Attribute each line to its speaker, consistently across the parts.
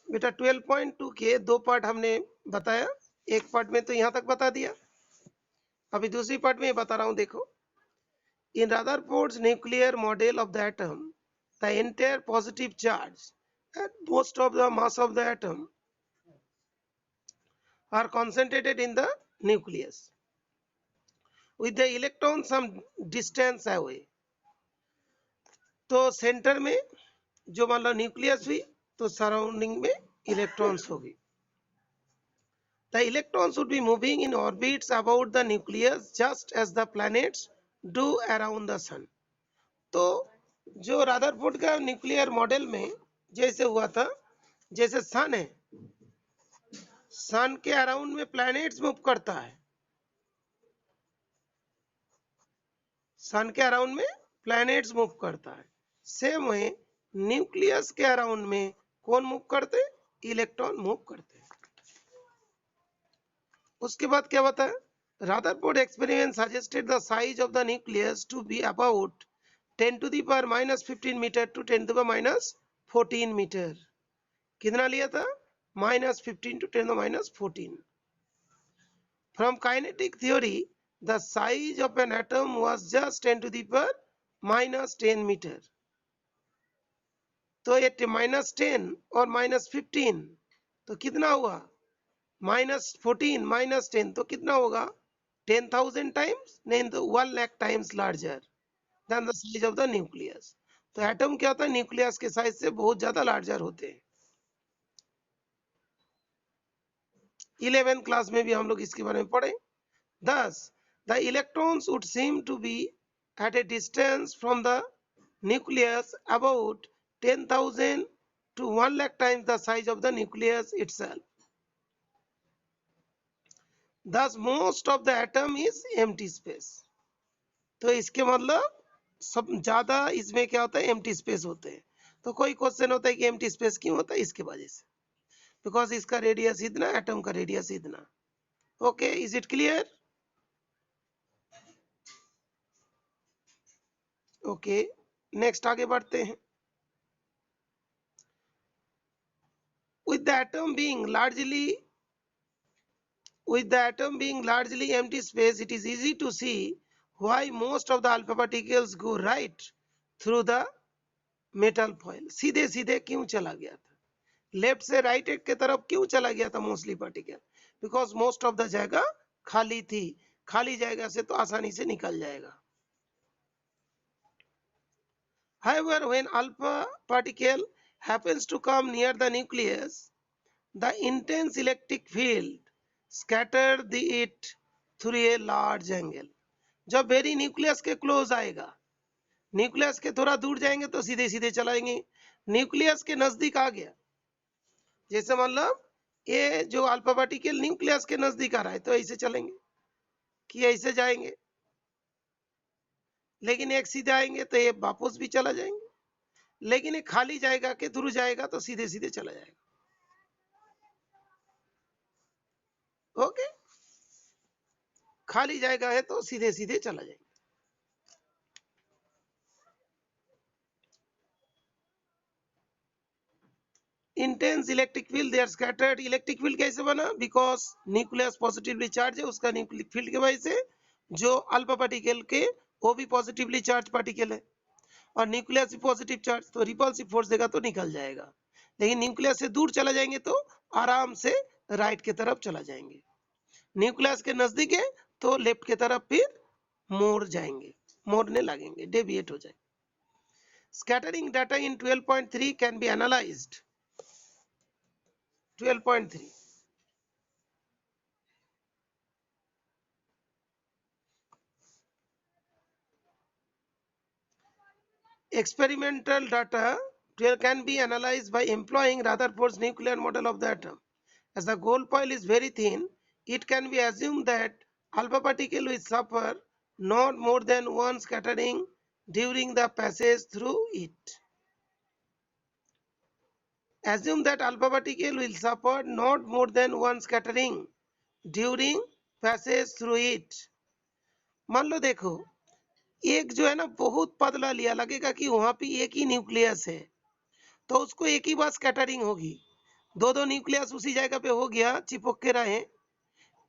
Speaker 1: बेटा 12.2 के दो पार्ट हमने बताया, एक पार्ट में तो यहाँ तक बता दिया, अभी दूसरी पार्ट में बता रहा हूँ। देखो, इन Rutherford's nuclear model of the atom, the entire positive charge and most of the mass of the atom are concentrated in the nucleus with the electron some distance away. तो सेंटर में जो मान लो nucleus हुई तो surrounding में electrons होगी। The electrons would be moving in orbits about the nucleus just as the planets do around the sun. तो जो रादरफोर्ड का न्यूक्लियर मॉडल में जैसे हुआ था, जैसे सन है, सन के अराउंड में प्लैनेट्स मूव करता है, सन के अराउंड में प्लैनेट्स मूव करता है, सेम वे न्यूक्लियस के अराउंड में कौन मूव करते? इलेक्ट्रॉन मूव करते हैं। उसके बाद क्या बताया? Rutherford experiment suggested the size of the nucleus to be about 10 to the power minus 15 meter to 10 to the minus 14 meter. कितना लिया था? minus 15 to 10 to the minus 14. From kinetic theory, the size of an atom was just 10 to the power minus 10 meter. तो ये minus 10 और minus 15 तो कितना हुआ? minus 14 minus 10 तो कितना होगा? 10,000 times नहीं तो 1 lakh times larger than the size of the nucleus. तो एटम क्या होता है? न्यूक्लियस के साइज से बहुत ज्यादा लार्जर होते हैं। 11th क्लास में भी हम लोग इसके बारे में पढ़े। Thus, the electrons would seem to be at a distance from the nucleus about 10,000 to 1 lakh times the size of the nucleus itself. Thus, most of the atom is empty space. तो इसके मतलब सब ज्यादा इसमें क्या होता है? Empty space होते हैं। तो कोई क्वेश्चन होता है कि एम्प्टी स्पेस क्यों होता है? इसके वजह से, बिकॉज इसका रेडियस इतना, एटम का रेडियस इतना। Okay, is it clear? Okay, next आगे बढ़ते हैं। With the atom being largely empty space, it is easy to see why most of the alpha particles go right through the metal foil. सीधे सीधे क्यों चला गया था? लेफ्ट से राइट के तरफ क्यों चला गया था mostly particle? Because most of the जगह खाली थी, खाली जगह से तो आसानी से निकल जाएगा। However, when alpha particle happens to come near the nucleus, the intense electric field scatter it through a large angle. जब वेरी न्यूक्लियस के क्लोज आएगा, न्यूक्लियस के थोड़ा दूर जाएंगे तो सीधे सीधे चलाएंगे। न्यूक्लियस के नजदीक आ गया, जैसे मतलब ये जो अल्फा पार्टिकल न्यूक्लियस के नजदीक आ रहा है तो ऐसे चलेंगे कि ऐसे जाएंगे, लेकिन एक सीधे आएंगे तो ये वापस भी चला जाएंगे, लेकिन ये खाली जाएगा के थ्रू जाएगा तो सीधे सीधे चला जाएगा। ओके, खाली जाएगा है तो सीधे सीधे चला जाएगा। Intense electric field they are scattered. Electric field कैसे बना? बिकॉज न्यूक्लियस पॉजिटिवली चार्ज है, उसका न्यूक्लिक फील्ड की वजह से जो अल्फा पार्टिकल के वो भी पॉजिटिवली चार्ज पार्टिकल है, और न्यूक्लियस भी पॉजिटिव चार्ज, तो रिपल्सिव फोर्स देगा तो निकल जाएगा। लेकिन न्यूक्लियस से दूर चला जाएंगे तो आराम से राइट की तरफ चला जाएंगे, न्यूक्लियस के नजदीक है तो लेफ्ट की तरफ फिर मोड़ जाएंगे, मोड़ने लगेंगे, डेविएट हो जाएंगे। Scattering data in 12.3 can be analyzed. 12.3 experimental data can be analyzed by employing Rutherford's nuclear model of the atom. As the gold foil is very thin, it can be assumed that alpha particle will suffer not more than one scattering during the passage through it. Assume that alpha particle will suffer not more than one scattering during passage through it. मान लो देखो, एक जो है ना बहुत पतला लिया, लगेगा कि वहां पे एक ही न्यूक्लियस है तो उसको एक ही बार स्कैटरिंग होगी, दो न्यूक्लियस उसी जगह पे हो गया, चिपक के रहे।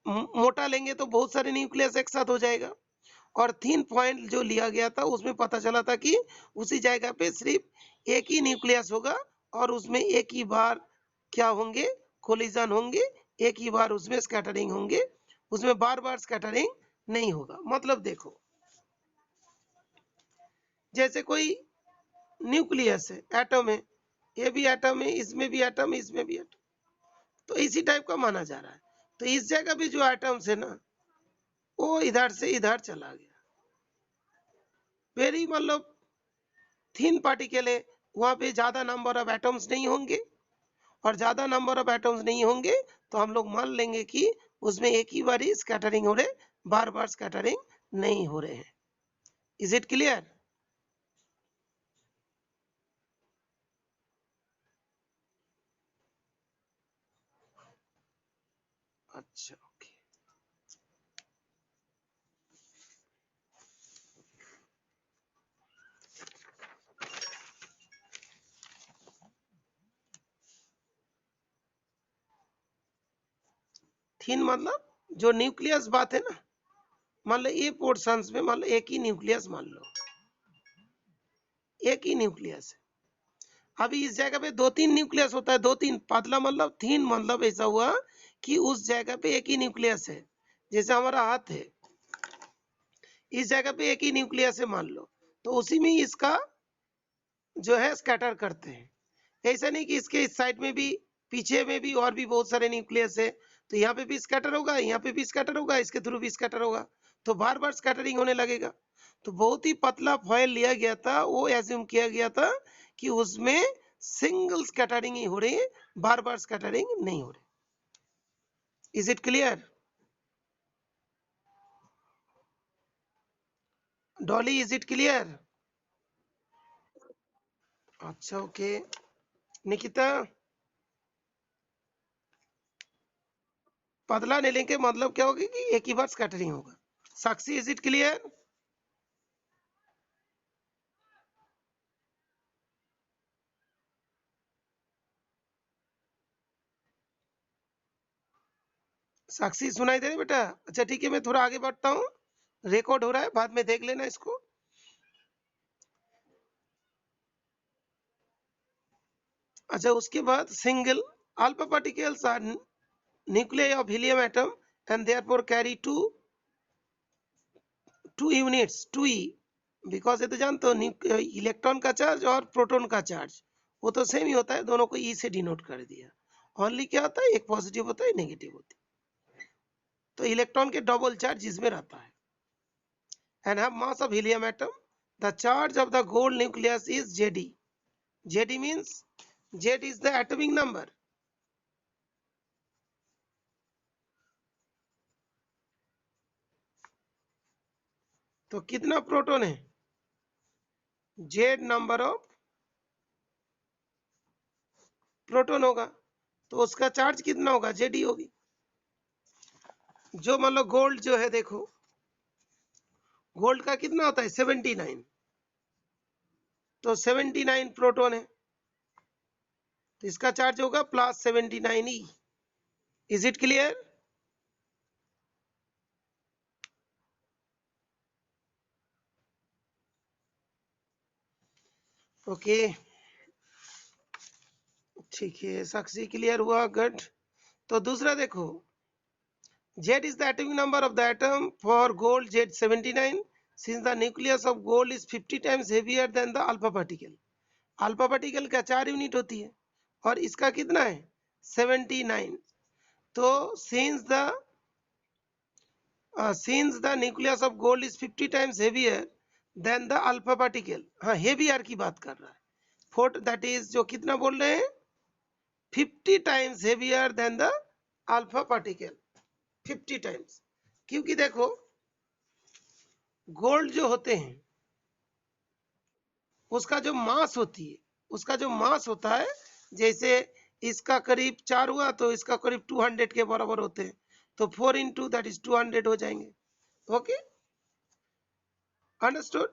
Speaker 1: मोटा लेंगे तो बहुत सारे न्यूक्लियस एक साथ हो जाएगा। और 3 पॉइंट जो लिया गया था उसमें पता चला था कि उसी जगह पे सिर्फ एक ही न्यूक्लियस होगा और उसमें एक ही बार क्या होंगे, कोलिजन होंगे, एक ही बार उसमें स्कैटरिंग होंगे, उसमें बार बार स्कैटरिंग नहीं होगा। मतलब देखो, जैसे कोई न्यूक्लियस है, एटम है, ये भी एटम है, इसमें भी एटम है, इसमें भी एटम, तो इसी टाइप का माना जा रहा है। तो इस जगह भी जो एटम्स है ना, वो इधर से इधर चला गया। वेरी मतलब थिन पार्टिकल है, वहां पे ज्यादा नंबर ऑफ एटम्स नहीं होंगे, और ज्यादा नंबर ऑफ एटम्स नहीं होंगे तो हम लोग मान लेंगे कि उसमें एक ही बार ही स्कैटरिंग हो रहे, बार बार स्कैटरिंग नहीं हो रहे हैं। Is it clear? अच्छा, ओके। थिन मतलब जो न्यूक्लियस बात है ना, मान लो ये पोर्शंस में मान लो एक ही न्यूक्लियस, मान लो एक ही न्यूक्लियस है। अभी इस जगह पे 2-3 न्यूक्लियस होता है, 2-3, पतला मतलब थिन मतलब ऐसा हुआ कि उस जगह पे एक ही न्यूक्लियस है। जैसे हमारा हाथ है, इस जगह पे एक ही न्यूक्लियस है मान लो, तो उसी में इसका जो है स्कैटर करते हैं। ऐसा नहीं कि इसके इस साइड में भी, पीछे में भी और भी बहुत सारे न्यूक्लियस है, तो यहाँ पे भी स्कैटर होगा, यहाँ पे भी स्कैटर होगा, इसके थ्रू भी स्कैटर होगा, तो बार बार स्कैटरिंग होने लगेगा। तो बहुत ही पतला फॉयल लिया गया था, वो एज्यूम किया गया था कि उसमें सिंगल स्कैटरिंग ही हो रही है, बार बार स्कैटरिंग नहीं हो रही। Is it clear? Dolly, is it clear? अच्छा, ओके। निकिता, पतला नहीं लेंगे मतलब क्या होगा कि एक ही बार स्कैटरिंग होगा। साक्षी, इज इट क्लियर? साक्षी सुनाई दे रही बेटा? अच्छा ठीक है, मैं थोड़ा आगे बढ़ता हूँ, रिकॉर्ड हो रहा है, बाद में देख लेना इसको। अच्छा, उसके बाद single alpha particles are nucleus of helium atom and therefore carry two units, 2e, because ये तो जानते हो इलेक्ट्रॉन का चार्ज और प्रोटॉन का चार्ज वो तो सेम ही होता है, दोनों को ई से डिनोट कर दिया। ओनली क्या होता है, एक पॉजिटिव होता है, नेगेटिव होती है, तो इलेक्ट्रॉन के डबल चार्ज इसमें रहता है। and have mass of helium atom. The charge of the gold nucleus is Jd. Jd means Z is the atomic number. तो कितना प्रोटॉन है? Z नंबर ऑफ प्रोटॉन होगा, तो उसका चार्ज कितना होगा? Jd होगी। जो मान लो गोल्ड जो है, देखो गोल्ड का कितना होता है? 79, तो 79 प्रोटॉन है, तो इसका चार्ज होगा +79e। Is it clear? Okay, ठीक है, साक्षी क्लियर हुआ, गुड। तो दूसरा देखो, Z is the atomic number of the atom for gold, Z79, since the nucleus of gold is 50 times heavier than the alpha particle. Alpha particle का 4 unit होती है और इसका कितना है? 79। तो since the nucleus of gold is 50 times heavier than the alpha particle, हाँ heavier की बात कर रहा है, फोर्ट दैट इज जो कितना बोल रहे हैं? 50 times heavier than the alpha particle, 50 times. क्योंकि देखो गोल्ड जो होते हैं उसका जो मास होती है, उसका जो मास होता है, जैसे इसका करीब 4 हुआ तो इसका करीब 200 के बराबर होते हैं, तो 4 इंटू दैट इज 200 हो जाएंगे। Okay, understood?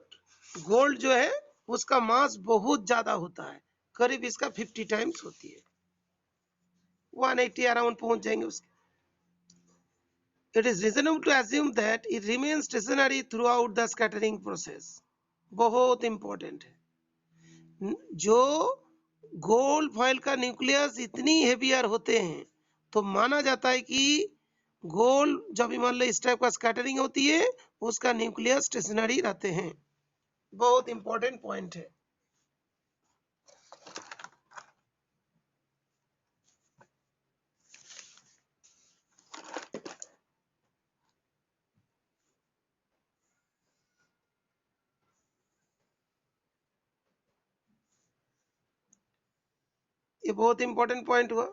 Speaker 1: गोल्ड जो है उसका मास बहुत ज्यादा होता है, करीब इसका 50 टाइम्स होती है। 180 अराउंड पहुंच जाएंगे उसके। It is reasonable to assume that it remains stationary throughout the scattering process. बहुत इंपॉर्टेंट है। जो गोल्ड फॉइल का न्यूक्लियस इतनी हेवियर होते हैं तो माना जाता है कि गोल्ड जब मान लो इस टाइप का स्कैटरिंग होती है उसका न्यूक्लियस स्टेशनरी रहते हैं। बहुत इंपॉर्टेंट पॉइंट है। ये बहुत इंपॉर्टेंट पॉइंट हुआ।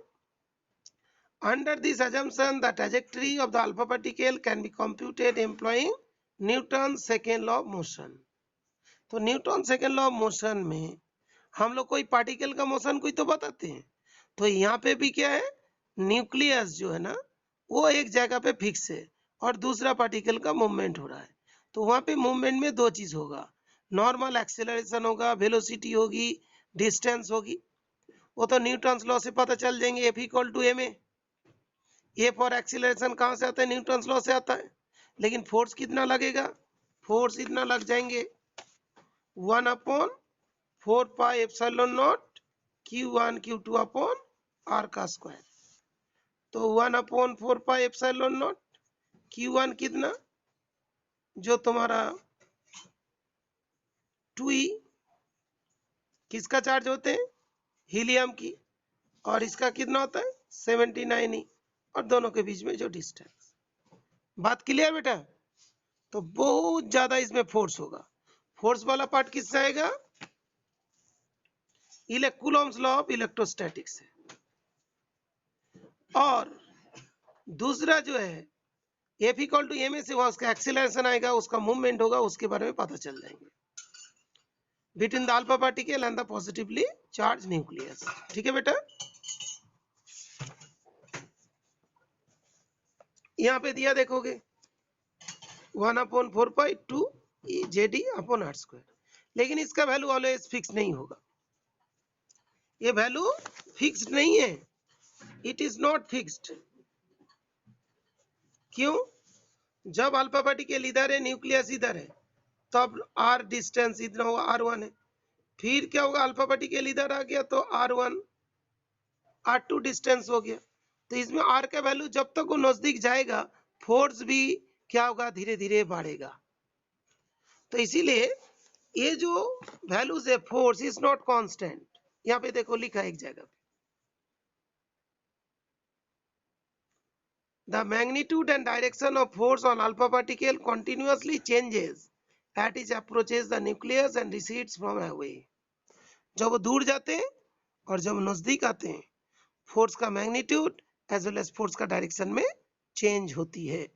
Speaker 1: Under this assumption, the trajectory of the alpha particle can be computed employing Newton's second law of motion. तो Newton second law of motion में हम लोग कोई पार्टिकल का मोशन कोई तो बताते हैं। तो यहाँ पे भी क्या है, न्यूक्लियस जो है ना वो एक जगह पे फिक्स है और दूसरा पार्टिकल का मूवमेंट हो रहा है। तो वहाँ पे मूवमेंट में दो चीज होगा, नॉर्मल एक्सेलरेशन होगा, वेलोसिटी होगी, डिस्टेंस होगी। वो तो न्यूटन लॉ से पता चल जाएंगे, F equal to M A. A for acceleration कहाँ से आता है, न्यूटन लॉ से आता है। लेकिन फोर्स कितना लगेगा, फोर्स इतना लग जाएंगे 1/4πε0 Q1 Q2 अपॉन R का स्क्वायर। तो 1/4πε0 Q1 कितना, जो तुम्हारा 2e किसका चार्ज होते हैं, हीलियम की, और इसका कितना होता है 79e, और दोनों के बीच में जो डिस्टेंस। बात क्लियर बेटा। तो बहुत ज्यादा इसमें फोर्स होगा। फोर्स वाला पार्ट किससे आएगा, कूलॉम्स लॉ ऑफ इलेक्ट्रोस्टैटिक्स है। और दूसरा जो है F equal to M A से वहां उसका एक्सीलरेशन आएगा, उसका मूवमेंट होगा, उसके बारे में पता चल जाएंगे between the alpha particle and the positively charge nucleus. ठीक है बेटा। यहाँ पे दिया देखोगे 1/4π2 JD अपॉन आर स्क्वायर, लेकिन इसका वैल्यू ऑलवेज फिक्स नहीं होगा। ये वैल्यू फिक्स्ड नहीं है, इट इज नॉट फिक्स्ड। क्यों, जब अल्फा पार्टिकल इधर है, न्यूक्लियस इधर है, तब आर डिस्टेंस इतना होगा R1 है। फिर क्या होगा, अल्फा पार्टिकल इधर आ गया तो R1 R2 डिस्टेंस हो गया। तो इसमें R का वैल्यू जब तक वो नजदीक जाएगा फोर्स भी क्या होगा, धीरे धीरे बढ़ेगा। तो इसीलिए ये जो वैल्यूज है फोर्स इज नॉट कांस्टेंट। यहाँ पे देखो लिखा है एक जगह पे, the magnitude and direction of force on alpha particle continuously changes at it approaches the nucleus and recedes from away. जब वो दूर जाते हैं और जब नजदीक आते हैं फोर्स का magnitude as well as force का डायरेक्शन में चेंज होती है।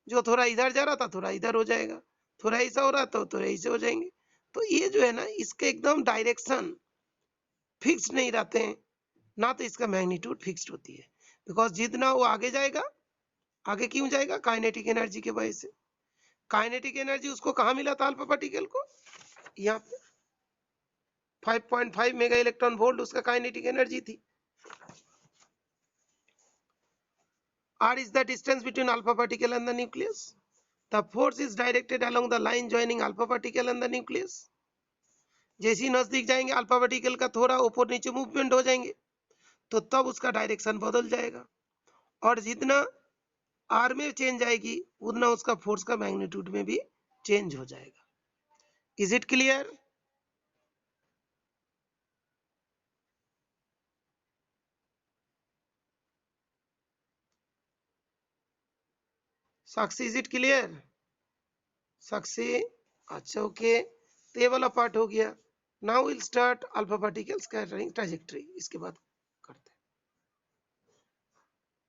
Speaker 1: जो थोड़ा इधर जा रहा था थोड़ा इधर हो जाएगा, थोड़ा ऐसा हो रहा था थोड़ा ऐसे हो जाएंगे। तो ये जो है ना इसके एकदम डायरेक्शन फिक्स नहीं रहते हैं, ना तो इसका मैग्नीट्यूड फिक्स्ड होती है। बिकॉज जितना वो आगे जाएगा, आगे क्यों जाएगा, काइनेटिक एनर्जी के वजह से। काइनेटिक एनर्जी उसको कहाँ मिला था अल्फा पार्टिकल को, यहाँ पे 5.5 मेगा इलेक्ट्रॉन वोल्ट उसका काइनेटिक एनर्जी थी। R is the distance between alpha particle and the nucleus. The force is directed along the line joining alpha particle and the nucleus. जैसे ही नजदीक जाएंगे अल्फा पार्टिकल का थोड़ा ऊपर नीचे मूवमेंट हो जाएंगे तो तब उसका डायरेक्शन बदल जाएगा, और जितना आर में चेंज आएगी उतना उसका फोर्स का मैग्नीट्यूड में भी चेंज हो जाएगा। Is it clear? Sakshi is it clear? Sakshi अच्छा ओके। तो ये वाला पार्ट हो गया। Now will start alpha particle scattering trajectory. इसके बाद